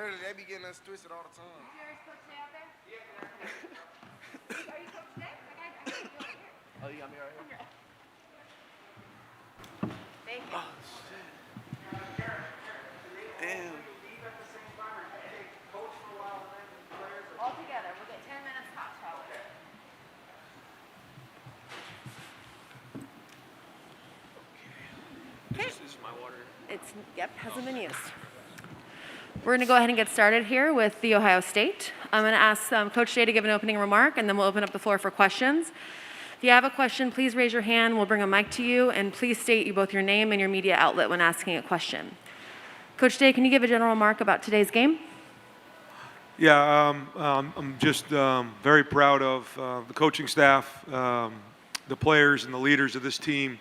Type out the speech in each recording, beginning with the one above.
Literally, they be getting us twisted all the time. Is yours coach today out there? Yeah. Are you coach today? I got you over here. Oh, you got me right here? Thank you. Oh, shit. Damn. All together. We'll get 10 minutes hot shower. Okay. This is my water. Hasn't been used. We're going to go ahead and get started here with the Ohio State. I'm going to ask Coach Day to give an opening remark, and then we'll open up the floor for questions. If you have a question, please raise your hand. We'll bring a mic to you, and please state both your name and your media outlet when asking a question. Coach Day, can you give a general remark about today's game? Yeah, I'm just very proud of the coaching staff, the players, and the leaders of this team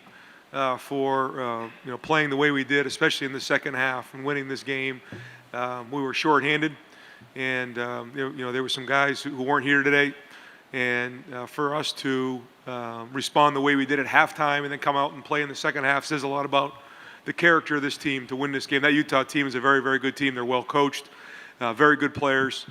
for playing the way we did, especially in the second half and winning this game. We were shorthanded, and there were some guys who weren't here today, and for us to respond the way we did at halftime and then come out and play in the second half says a lot about the character of this team to win this game. That Utah team is a very, very good team. They're well coached, very good players,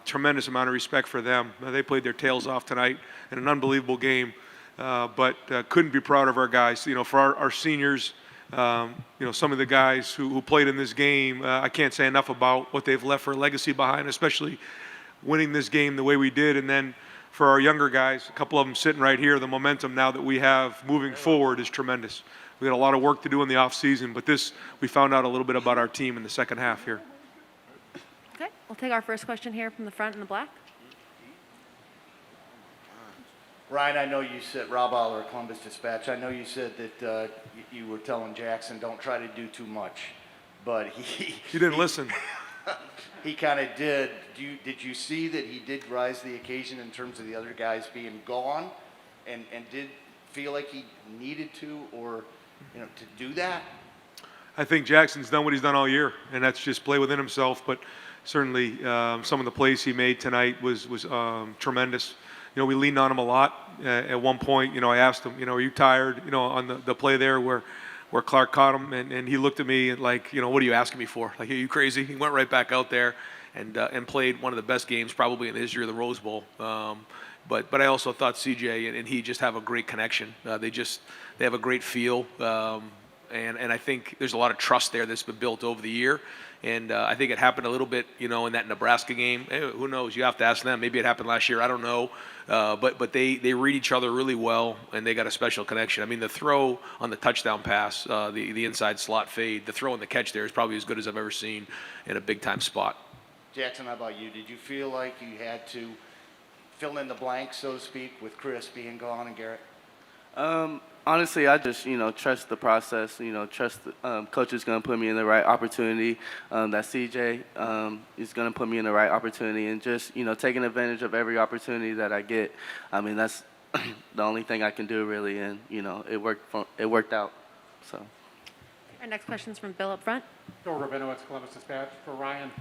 tremendous amount of respect for them. They played their tails off tonight in an unbelievable game, but couldn't be proud of our guys. For our seniors, some of the guys who played in this game, I can't say enough about what they've left for a legacy behind, especially winning this game the way we did. And then for our younger guys, a couple of them sitting right here, the momentum now that we have moving forward is tremendous. We had a lot of work to do in the offseason, but we found out a little bit about our team in the second half here. Okay, we'll take our first question here from the front in the black. Ryan, I know you said, Rob Aller, Columbus Dispatch, I know you said that you were telling Jackson don't try to do too much, but he didn't listen. He kind of did. Did you see that he did rise to the occasion in terms of the other guys being gone and did feel like he needed to or to do that? I think Jackson's done what he's done all year, and that's just play within himself. But certainly some of the plays he made tonight was tremendous. We leaned on him a lot. At one point, I asked him, are you tired? On the play there where Clark caught him, and he looked at me like, what are you asking me for? Like, are you crazy? He went right back out there and played one of the best games probably in the history of the Rose Bowl. But I also thought CJ and he just have a great connection. They have a great feel, and I think there's a lot of trust there that's been built over the year. And I think it happened a little bit, in that Nebraska game. Hey, who knows? You have to ask them. Maybe it happened last year. I don't know. But they read each other really well, and they got a special connection. I mean, the throw on the touchdown pass, the inside slot fade, the throw and the catch there is probably as good as I've ever seen in a big-time spot. Jackson, how about you? Did you feel like you had to fill in the blanks, so to speak, with Chris being gone and Garrett? Honestly, I just, trust the process, trust the coach is going to put me in the right opportunity, that CJ is going to put me in the right opportunity, and just, taking advantage of every opportunity that I get. I mean, that's the only thing I can do, really, and, it worked out, so. Our next question is from Bill up front. Bill Rabinowitz, Columbus Dispatch. For Ryan,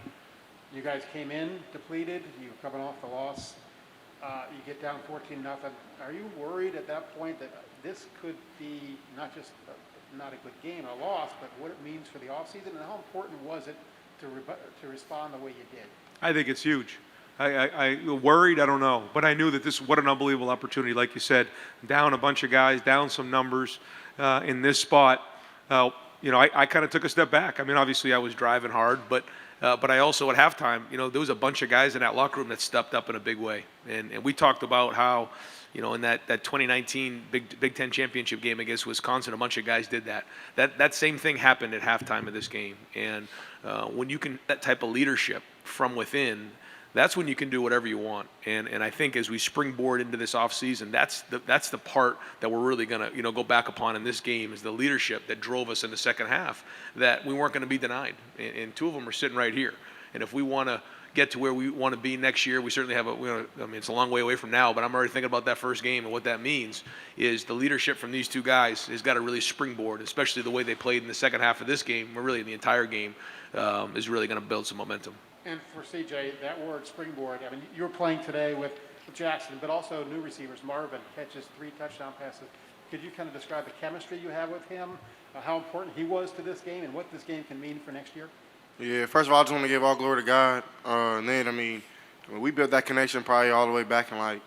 you guys came in depleted. You were coming off the loss. You get down 14-0. Are you worried at that point that this could be not just not a good game or a loss, but what it means for the offseason? And how important was it to respond the way you did? I think it's huge. I worried, I don't know. But I knew that what an unbelievable opportunity. Like you said, down a bunch of guys, down some numbers in this spot. I kind of took a step back. I mean, obviously I was driving hard, but I also at halftime, there was a bunch of guys in that locker room that stepped up in a big way. And we talked about how, in that 2019 Big Ten championship game against Wisconsin, a bunch of guys did that. That same thing happened at halftime of this game. And when you can that type of leadership from within, that's when you can do whatever you want. And I think as we springboard into this offseason, that's the part that we're really going to go back upon in this game is the leadership that drove us in the second half that we weren't going to be denied. And two of them are sitting right here. And if we want to get to where we want to be next year, we certainly have it's a long way away from now, but I'm already thinking about that first game, and what that means is the leadership from these two guys has got to really springboard, especially the way they played in the second half of this game, or really in the entire game, is really going to build some momentum. And for CJ, that word springboard, I mean, you were playing today with Jackson, but also new receivers. Marvin catches 3 touchdown passes. Could you kind of describe the chemistry you have with him, how important he was to this game, and what this game can mean for next year? Yeah, first of all, I just want to give all glory to God. And then, we built that connection probably all the way back in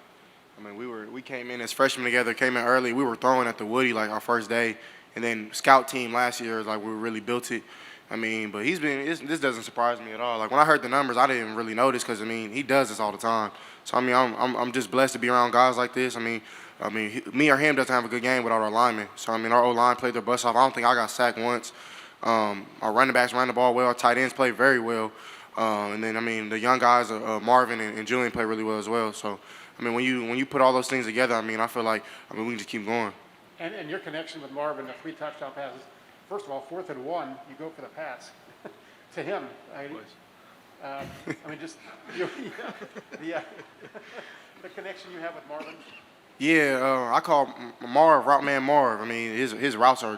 we came in as freshmen together, came in early. We were throwing at the Woody like our first day, and then scout team last year is like we really built it. But this doesn't surprise me at all. Like when I heard the numbers, I didn't really notice because he does this all the time. So I'm just blessed to be around guys like this. Me or him doesn't have a good game without our linemen. So our O-line played their butts off. I don't think I got sacked once. Our running backs ran the ball well. Our tight ends played very well. And then the young guys, Marvin and Julian, play really well as well. So when you put all those things together, I feel like we can just keep going. And your connection with Marvin, the 3 touchdown passes. First of all, 4th and 1, you go for the pass to him. The connection you have with Marvin. Yeah, I call Marv route man Marv. His routes are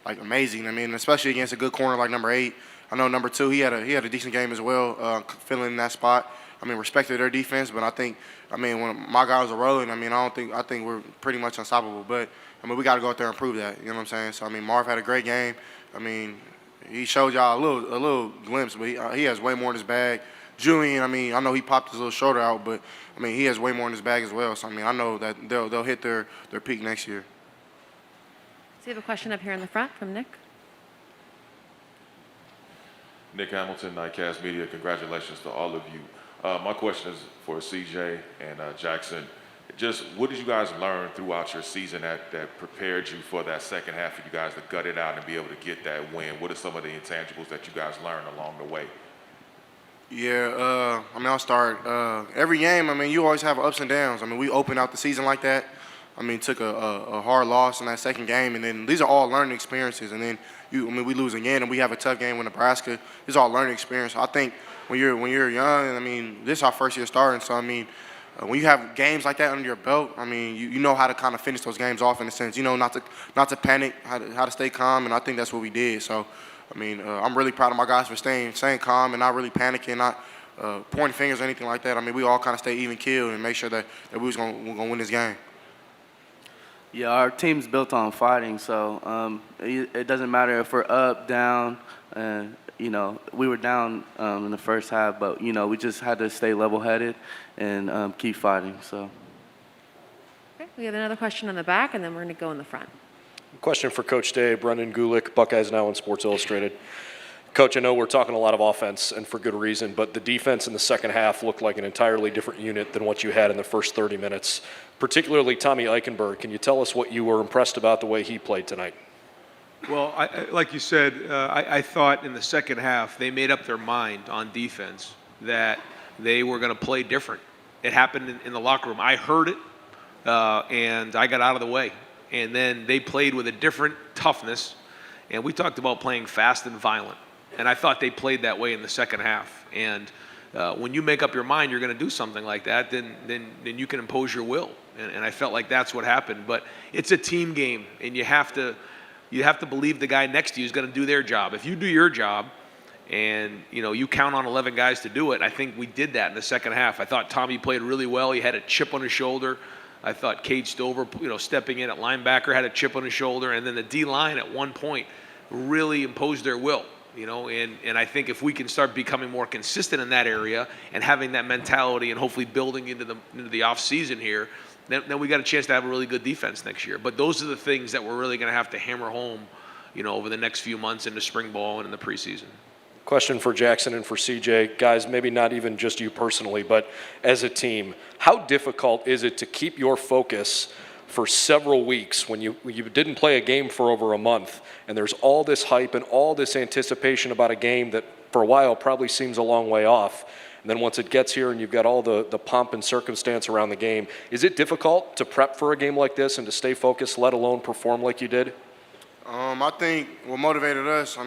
amazing. Especially against a good corner like number 8. I know number 2, he had a decent game as well, filling in that spot. Respected their defense, but I think when my guys are rolling, I think we're pretty much unstoppable. But we got to go out there and prove that. You know what I'm saying? So Marv had a great game. He showed y'all a little glimpse, but he has way more in his bag. Julian, I know he popped his little shoulder out, but he has way more in his bag as well. So I know that they'll hit their peak next year. So you have a question up here in the front from Nick. Nick Hamilton, Nightcast Media. Congratulations to all of you. My question is for CJ and Jackson. Just what did you guys learn throughout your season that prepared you for that second half for you guys to gut it out and be able to get that win? What are some of the intangibles that you guys learned along the way? Yeah, I'll start. Every game, you always have ups and downs. We opened out the season like that. Took a hard loss in that second game, and then these are all learning experiences. And then we lose again, and we have a tough game with Nebraska. These are all learning experience. I think when you're young, this is our first year starting. So when you have games like that under your belt, you know how to kind of finish those games off in a sense. You know not to panic, how to stay calm, and I think that's what we did. So I'm really proud of my guys for staying calm and not really panicking, not pointing fingers or anything like that. We all kind of stay even keeled and make sure that we was gonna win this game. Yeah, our team's built on fighting, so it doesn't matter if we're up, down. We were down in the first half, but we just had to stay level-headed and keep fighting. So. Okay, we have another question in the back, and then we're going to go in the front. Question for Coach Day, Brendan Gulick, Buckeyes Now on Sports Illustrated. Coach, I know we're talking a lot of offense, and for good reason, but the defense in the second half looked like an entirely different unit than what you had in the first 30 minutes, particularly Tommy Eichenberg. Can you tell us what you were impressed about the way he played tonight? Well, like you said, I thought in the second half they made up their mind on defense that they were going to play different. It happened in the locker room. I heard it, and I got out of the way. And then they played with a different toughness, and we talked about playing fast and violent. And I thought they played that way in the second half. And when you make up your mind you're going to do something like that, then you can impose your will. And I felt like that's what happened. But it's a team game, and you have to believe the guy next to you is going to do their job. If you do your job and you count on 11 guys to do it, I think we did that in the second half. I thought Tommy played really well. He had a chip on his shoulder. I thought Cade Stover, stepping in at linebacker, had a chip on his shoulder. And then the D-line at one point really imposed their will. And I think if we can start becoming more consistent in that area and having that mentality and hopefully building into the off season here, then we got a chance to have a really good defense next year. But those are the things that we're really going to have to hammer home, over the next few months into spring ball and in the preseason. Question for Jackson and for CJ. Guys, maybe not even just you personally, but as a team, how difficult is it to keep your focus for several weeks when you didn't play a game for over a month, and there's all this hype and all this anticipation about a game that for a while probably seems a long way off, and then once it gets here and you've got all the pomp and circumstance around the game, is it difficult to prep for a game like this and to stay focused, let alone perform like you did? I think what motivated us,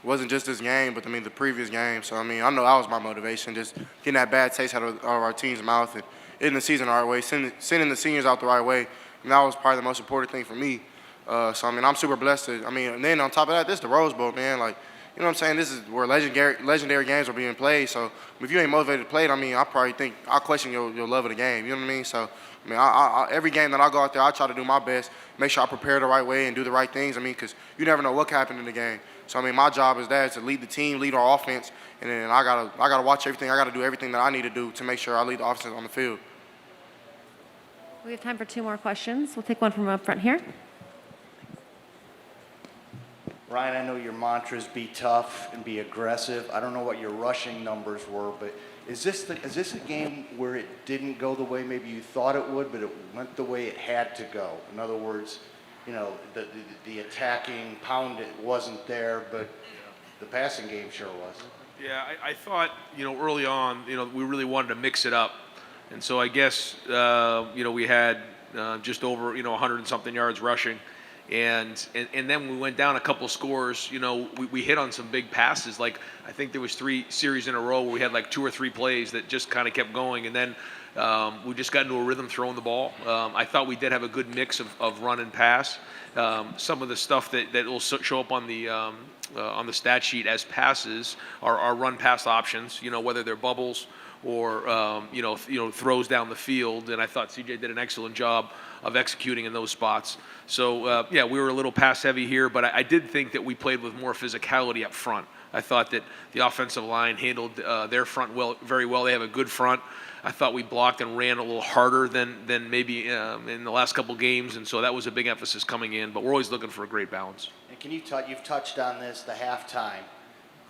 wasn't just this game, but the previous game. So I know that was my motivation, just getting that bad taste out of our team's mouth and ending the season the right way, sending the seniors out the right way. And that was probably the most important thing for me. So I'm super blessed to. And then on top of that, this is the Rose Bowl, man. Like, you know what I'm saying? This is where legendary games are being played. So if you ain't motivated to play it, I probably think I'll question your love of the game. You know what I mean? So I every game that I go out there, I try to do my best, make sure I prepare the right way and do the right things. Because you never know what can happen in the game. So I mean, my job is to lead the team, lead our offense, and then I gotta watch everything. I gotta do everything that I need to do to make sure I lead the offense on the field. We have time for 2 more questions. We'll take one from up front here. Ryan, I know your mantra is be tough and be aggressive. I don't know what your rushing numbers were, but is this a game where it didn't go the way maybe you thought it would, but it went the way it had to go? In other words, the attacking pound it wasn't there, but the passing game sure was. Yeah, I thought, early on, we really wanted to mix it up. And so I guess, we had just over, 100 and something yards rushing. And then we went down a couple scores. We hit on some big passes. Like, I think there was 3 series in a row where we had like 2 or 3 plays that just kind of kept going. And then we just got into a rhythm throwing the ball. I thought we did have a good mix of run and pass. Some of the stuff that will show up on the stat sheet as passes are run pass options, whether they're bubbles or throws down the field, and I thought CJ did an excellent job of executing in those spots. So we were a little pass heavy here, but I did think that we played with more physicality up front. I thought that the offensive line handled their front very well. They have a good front. I thought we blocked and ran a little harder than maybe in the last couple games, and so that was a big emphasis coming in. But we're always looking for a great balance. And you've touched on this, the halftime.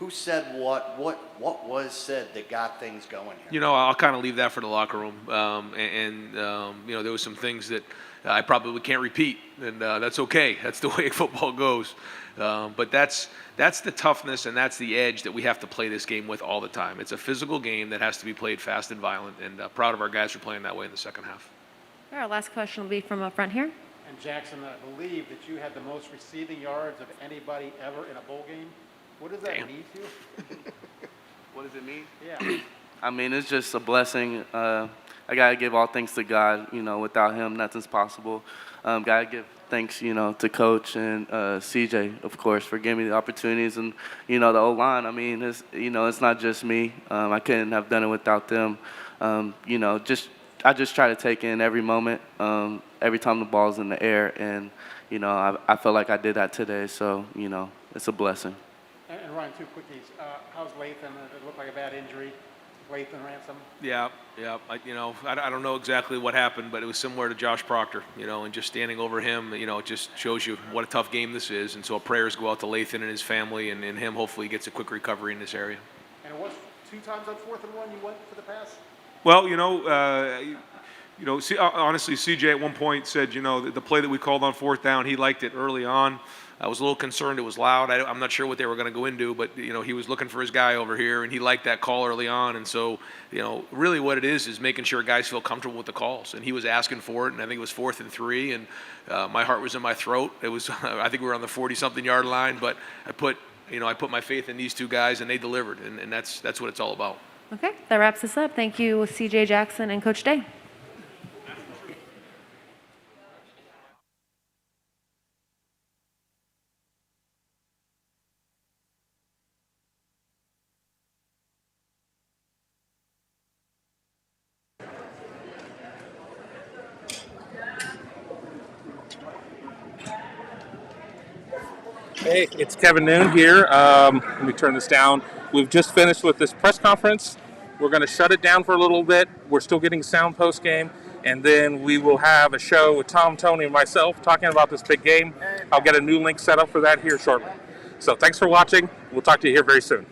Who said what? What was said that got things going here? I'll kind of leave that for the locker room. There was some things that I probably can't repeat, and that's okay. That's the way football goes. But that's the toughness and that's the edge that we have to play this game with all the time. It's a physical game that has to be played fast and violent, and proud of our guys for playing that way in the second half. Our last question will be from up front here. And Jackson, I believe that you had the most receiving yards of anybody ever in a bowl game. What does that mean to you? What does it mean? Yeah. I mean, it's just a blessing. I got to give all thanks to God. Without him, nothing's possible. Got to give thanks, to Coach and CJ, of course, for giving me the opportunities. And, the O-line, I mean, it's not just me. I couldn't have done it without them. I just try to take in every moment, every time the ball's in the air. And, I feel like I did that today. So, it's a blessing. And Ryan, 2 quickies. How's Lathan? It looked like a bad injury. Lathan Ransom. Yeah. I don't know exactly what happened, but it was similar to Josh Proctor, and just standing over him, it just shows you what a tough game this is. And so prayers go out to Lathan and his family, and him hopefully gets a quick recovery in this area. And it was 2 times on 4th and 1 you went for the pass? Well, honestly, CJ at one point said, the play that we called on 4th down, he liked it early on. I was a little concerned it was loud. I'm not sure what they were going to go into, but, he was looking for his guy over here, and he liked that call early on. And so, really what it is making sure guys feel comfortable with the calls. And he was asking for it, and I think it was 4th and 3, and my heart was in my throat. It was, I think we were on the 40-something yard line, but I put my faith in these 2 guys, and they delivered, and that's what it's all about. Okay, that wraps us up. Thank you, CJ Jackson and Coach Day. Hey, it's Kevin Noon here. Let me turn this down. We've just finished with this press conference. We're going to shut it down for a little bit. We're still getting sound post-game. And then we will have a show with Tom, Tony, and myself talking about this big game. I'll get a new link set up for that here shortly. So thanks for watching. We'll talk to you here very soon.